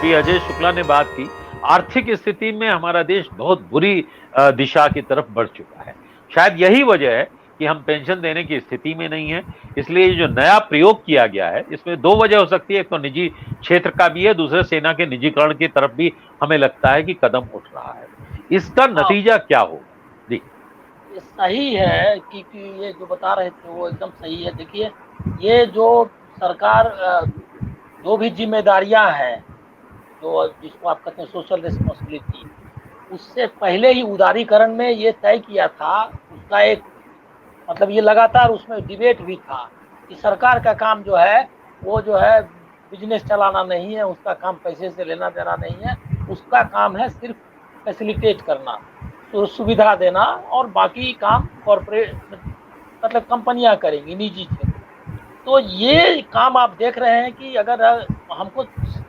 अभी अजय शुक्ला ने बात की, आर्थिक स्थिति में हमारा देश बहुत बुरी दिशा की तरफ बढ़ चुका है। शायद यही वजह है कि हम पेंशन देने की स्थिति में नहीं है। इसलिए ये जो नया प्रयोग किया गया है, इसमें दो वजह हो सकती है। एक तो निजी क्षेत्र का भी है, दूसरे सेना के निजीकरण की तरफ भी हमें लगता है कि कदम उठ रहा है। इसका हाँ, नतीजा क्या होगा? जी। ये सही है कि ये जो बता रहे थे वो एकदम सही है। देखिए, ये जो सरकार जो भी ज़िम्मेदारियाँ हैं, जो जिसको आप कहते हैं सोशल रिस्पॉन्सिबिलिटी, उससे पहले ही उदारीकरण में ये तय किया था। उसका एक मतलब ये लगातार उसमें डिबेट भी था कि सरकार का काम जो है, वो जो है बिज़नेस चलाना नहीं है, उसका काम पैसे से लेना-देना नहीं है, उसका काम है सिर्फ़ फैसिलिटेट करना, सुविधा देना और बाकी काम कॉर्पोरेट मतलब कंपनियाँ करेंगी, निजी क्षेत्र। तो ये काम आप देख रहे हैं कि अगर हमको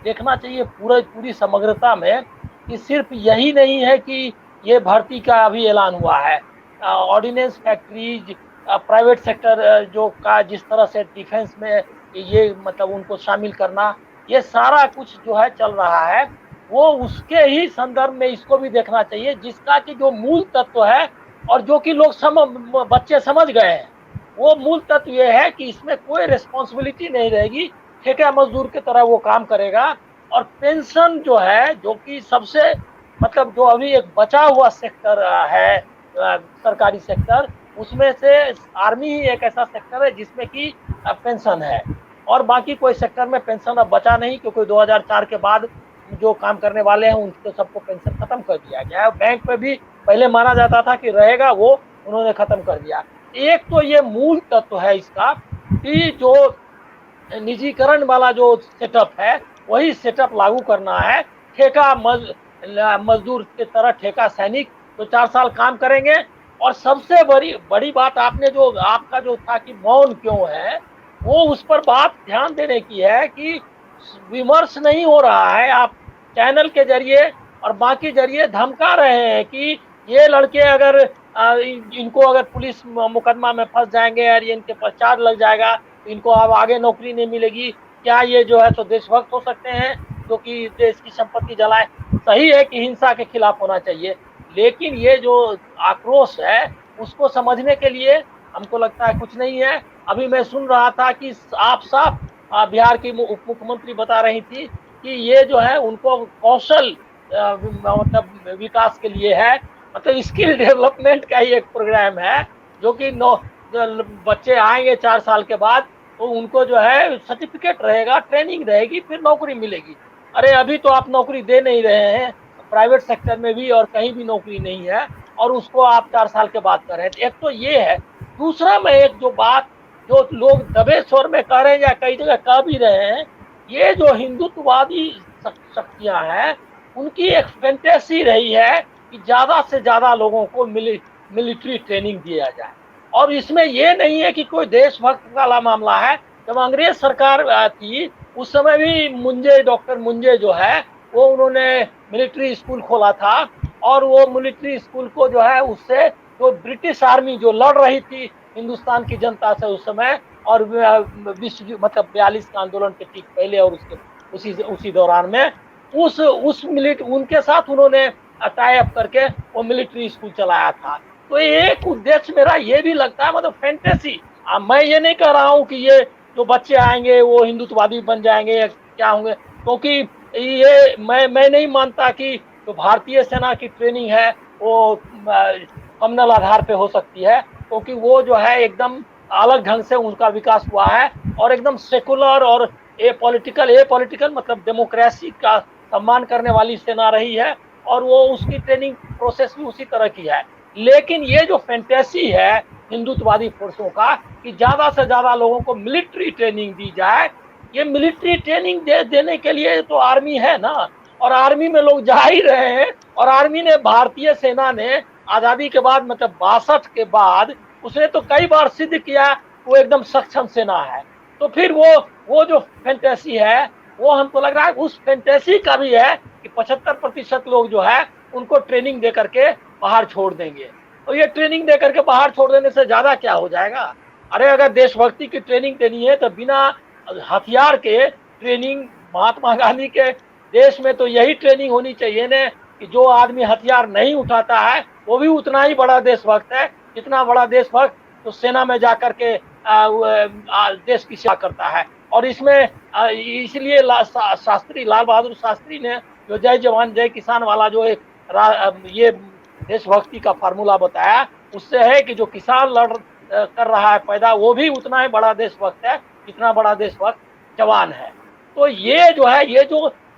देखना चाहिए पूरी समग्रता में कि सिर्फ यही नहीं है कि ये भर्ती का अभी ऐलान हुआ है। ऑर्डिनेंस फैक्ट्रीज, प्राइवेट सेक्टर जो का जिस तरह से डिफेंस में ये मतलब उनको शामिल करना, ये सारा कुछ जो है चल रहा है, वो उसके ही संदर्भ में इसको भी देखना चाहिए जिसका कि जो मूल तत्व है और जो कि बच्चे समझ गए हैं। वो मूल तत्व ये है कि इसमें कोई रिस्पॉन्सिबिलिटी नहीं रहेगी, ठेका मजदूर की तरह वो काम करेगा। और पेंशन जो है, जो कि सबसे मतलब जो अभी एक बचा हुआ सेक्टर है, सरकारी सेक्टर, उसमें से आर्मी ही एक ऐसा सेक्टर है जिसमें कि पेंशन है। और बाकी कोई सेक्टर में पेंशन अब बचा नहीं, क्योंकि 2004 के बाद जो काम करने वाले हैं उनको सबको पेंशन खत्म कर दिया गया है। बैंक में भी पहले माना जाता था कि रहेगा, वो उन्होंने खत्म कर दिया। एक तो ये मूल तत्व है इसका कि जो निजीकरण वाला जो सेटअप है, वही सेटअप लागू करना है। ठेका मजदूर की तरह ठेका सैनिक तो 4 साल काम करेंगे। और सबसे बड़ी बड़ी बात, आपने जो आपका जो था कि मौन क्यों है, वो उस पर बात ध्यान देने की है कि विमर्श नहीं हो रहा है। आप चैनल के जरिए और बाकी जरिए धमका रहे हैं कि ये लड़के अगर इनको अगर पुलिस मुकदमा में फंस जाएंगे और ये इनके पर चार्ज लग जाएगा, तो इनको अब आगे नौकरी नहीं मिलेगी। क्या ये जो है तो देशभक्त हो सकते हैं जो कि देश की संपत्ति जलाए? सही है कि हिंसा के खिलाफ होना चाहिए, लेकिन ये जो आक्रोश है उसको समझने के लिए हमको लगता है कुछ नहीं है। अभी मैं सुन रहा था कि आप साफ बिहार की उप मुख्यमंत्री बता रही थी कि ये जो है उनको कौशल मतलब विकास के लिए है, मतलब स्किल डेवलपमेंट का ही एक प्रोग्राम है, जो कि बच्चे आएंगे 4 साल के बाद, तो उनको जो है सर्टिफिकेट रहेगा, ट्रेनिंग रहेगी, फिर नौकरी मिलेगी। अरे अभी तो आप नौकरी दे नहीं रहे हैं, प्राइवेट सेक्टर में भी और कहीं भी नौकरी नहीं है, और उसको आप 4 साल के बाद कर रहे हैं। तो एक तो ये है। दूसरा, मैं एक जो बात जो लोग दबे स्वर में कह रहे हैं या कई जगह कह भी रहे हैं, ये जो हिंदुत्ववादी शक्तियां हैं, उनकी एक फैंटेसी रही है कि ज्यादा से ज्यादा लोगों को मिलिट्री ट्रेनिंग दिया जाए। और इसमें ये नहीं है कि कोई देशभक्त वाला मामला है। जब अंग्रेज सरकार थी उस समय भी डॉक्टर मुंजे जो है, वो उन्होंने मिलिट्री स्कूल खोला था। और वो मिलिट्री स्कूल को जो है उससे जो ब्रिटिश आर्मी जो लड़ रही थी हिंदुस्तान की जनता से उस समय, और विश्व मतलब 42 का आंदोलन के ठीक पहले और उसके उसी दौरान में उस उनके साथ उन्होंने टाई अप करके वो मिलिट्री स्कूल चलाया था। तो एक उद्देश्य मेरा ये भी लगता है, मतलब फैंटेसी। मैं ये नहीं कह रहा हूँ कि ये जो बच्चे आएंगे वो हिंदुत्ववादी बन जाएंगे या क्या होंगे, क्योंकि ये मैं नहीं मानता कि जो भारतीय सेना की ट्रेनिंग है वो कम्युनल आधार पे हो सकती है, क्योंकि वो जो है एकदम अलग ढंग से उनका विकास हुआ है और एकदम सेकुलर और ए पॉलिटिकल मतलब डेमोक्रेसी का सम्मान करने वाली सेना रही है, और वो उसकी ट्रेनिंग प्रोसेस भी उसी तरह की है। लेकिन ये जो फैंटेसी है हिंदुत्ववादी फोर्सों का कि ज्यादा से ज्यादा लोगों को मिलिट्री ट्रेनिंग दी जाए, ये मिलिट्री ट्रेनिंग देने के लिए तो आर्मी है ना, और आर्मी में लोग जा ही रहे हैं। और आर्मी ने, भारतीय सेना ने आजादी के बाद मतलब 62 के बाद उसने तो कई बार सिद्ध किया वो एकदम सक्षम सेना है। तो फिर वो जो फैंटेसी है, वो हमको लग रहा है उस फैंटेसी का भी है कि 75% लोग जो है उनको ट्रेनिंग दे करके बाहर छोड़ देंगे। तो ये ट्रेनिंग दे करके बाहर छोड़ देने से ज्यादा क्या हो जाएगा? अरे अगर देशभक्ति की ट्रेनिंग देनी है तो बिना हथियार के ट्रेनिंग महात्मा गांधी के देश में तो यही ट्रेनिंग होनी चाहिए ना कि जो आदमी हथियार नहीं उठाता है वो भी उतना ही बड़ा देशभक्त है, जितना बड़ा देशभक्त तो सेना में जाकर के देश की सेवा करता है। और इसमें इसलिए शास्त्री लाल बहादुर शास्त्री ने जो जय जवान जय किसान वाला जो एक ये देशभक्ति का फार्मूला बताया, उससे है कि जो किसान कर रहा है पैदा, वो भी उतना ही बड़ा देशभक्त है जितना बड़ा देशभक्त जवान है। तो ये जो है,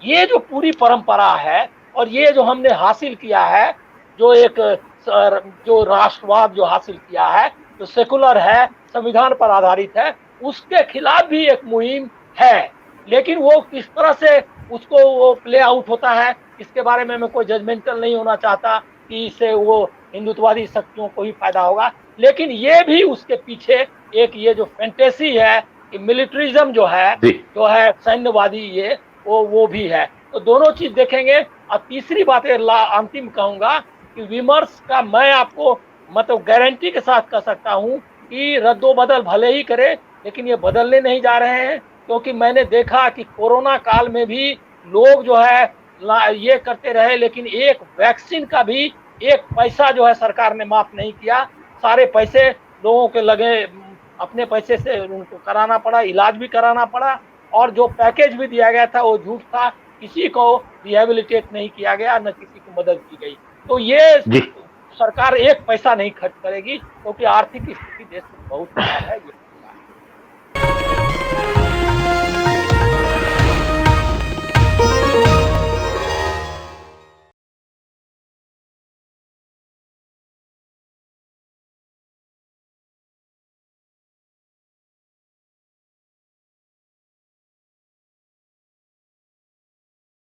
ये जो पूरी परंपरा है और ये जो हमने हासिल किया है, जो एक जो राष्ट्रवाद जो हासिल किया है, जो सेकुलर है, संविधान पर आधारित है, उसके खिलाफ भी एक मुहिम है। लेकिन वो किस तरह से उसको वो प्ले आउट होता है, इसके बारे में मैं कोई जजमेंटल नहीं होना चाहता कि इससे वो हिंदुत्ववादी शक्तियों को ही फायदा होगा। लेकिन ये भी उसके पीछे एक ये जो फैंटेसी है कि मिलिट्रिज्म जो है सैन्यवादी, ये वो भी है। तो दोनों चीज देखेंगे। और तीसरी बात अंतिम कहूंगा कि विमर्श का मैं आपको मतलब गारंटी के साथ कह सकता हूं कि रद्दोबदल भले ही करे, लेकिन ये बदलने नहीं जा रहे हैं। क्योंकि मैंने देखा कि कोरोना काल में भी लोग जो है ये करते रहे, लेकिन एक वैक्सीन का भी एक पैसा जो है सरकार ने माफ नहीं किया। सारे पैसे लोगों के लगे, अपने पैसे से उनको कराना पड़ा, इलाज भी कराना पड़ा, और जो पैकेज भी दिया गया था वो झूठ था, किसी को रिहेबिलिटेट नहीं किया गया, न किसी को मदद की गई। तो ये सरकार एक पैसा नहीं खर्च करेगी, क्योंकि आर्थिक स्थिति देश में बहुत खराब है।